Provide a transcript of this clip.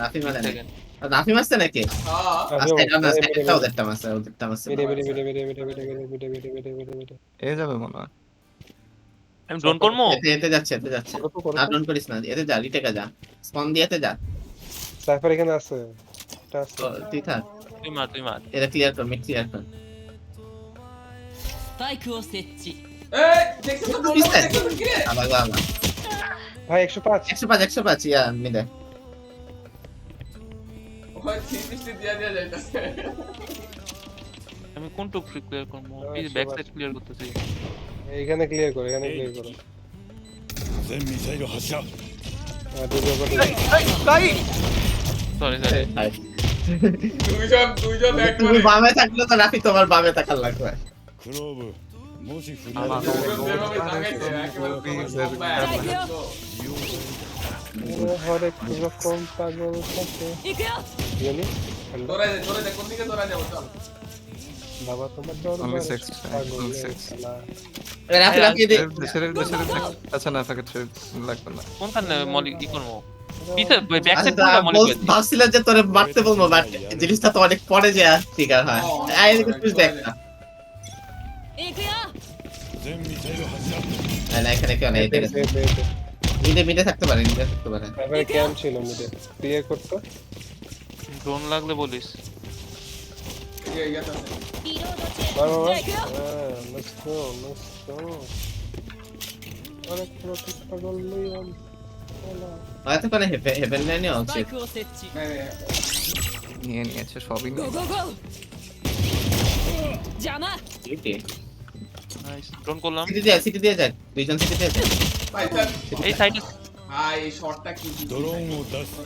রাফি মারে নাই। সেকেন্ড রাফি মারছে নাকি? আচ্ছা এটা না, এটা ওদেরটা মারছে, ওদেরটা মারছে। এ যাবে মনে হয়। আমি ড্রোন করবো। এতে এতে যাচ্ছে, এতে যাচ্ছে। আর ডোন্ট করিস না, এতে যা, রিটেকে যা, স্পন দিয়েতে যা। সাইফার এখানে আছে, এটা আছে। তুই থাক, তুই মার এটা ক্লিয়ার কর, মিড ক্লিয়ার কর। スパイクを設置 আবার আবার ভাই 105 105 105 ইয়া মিডে। আমি কোন টুক ফ্রি ক্লিয়ার করবো, প্লিজ ব্যাক সাইড ক্লিয়ার করতেছি। এখানে ক্লিয়ার করো, এখানে ক্লিয়ার করো। 全ミサイル発射 সরি তুমি বামে থাকলে তো রাফি তোমার বামে থাকার লাগবে। クローブもし振り আমার 当て হরেক রকম পাগল থাকে 行くよ জানি বাবা তোমার Only দরবারে 6 পাগল only 6 খেলা। রাফি রাফি দে। ছেড়ে আচ্ছা না থাকে ছেড়ে লাগবে না। কোনখানে মলি কি করবো, পিছে ব্যাক সাইড আচ্ছা, পুরো মলি করে দিই। ভাবছিলাম যে তোরে মারতে বলবো, বাট জিনিসটা তো অনেক পরে যে ট্রিগার হয়। আই এদিকে পুশ দেখ না। 行くよ 全ミサイル発射 না এখানে কেউ নেই, এদিকে মিডে মিডে থাকতে পারে, মিডে থাকতে পারে। তারপরে ক্যাম্প ছিল মিডে ক্লিয়ার করতে। ড্রোন লাগলে বলিস। リロード中 বাবা じゃあ行くよ লেটস গো লেটস গো হরেক রকম পাগল লিওন খেলা। হয়তো কোনো হেভেন লাইনে スパ আছে। イクを設置 নিয়ে নিয়েছে সবইゴ নিয়ে।ーゴーゴー邪魔 সিটি নাইস ড্রোন করলাম। সিটি দিয়ে যায়, দুইজন সিটি দিয়ে যায়। এই সাইডেドローンを出す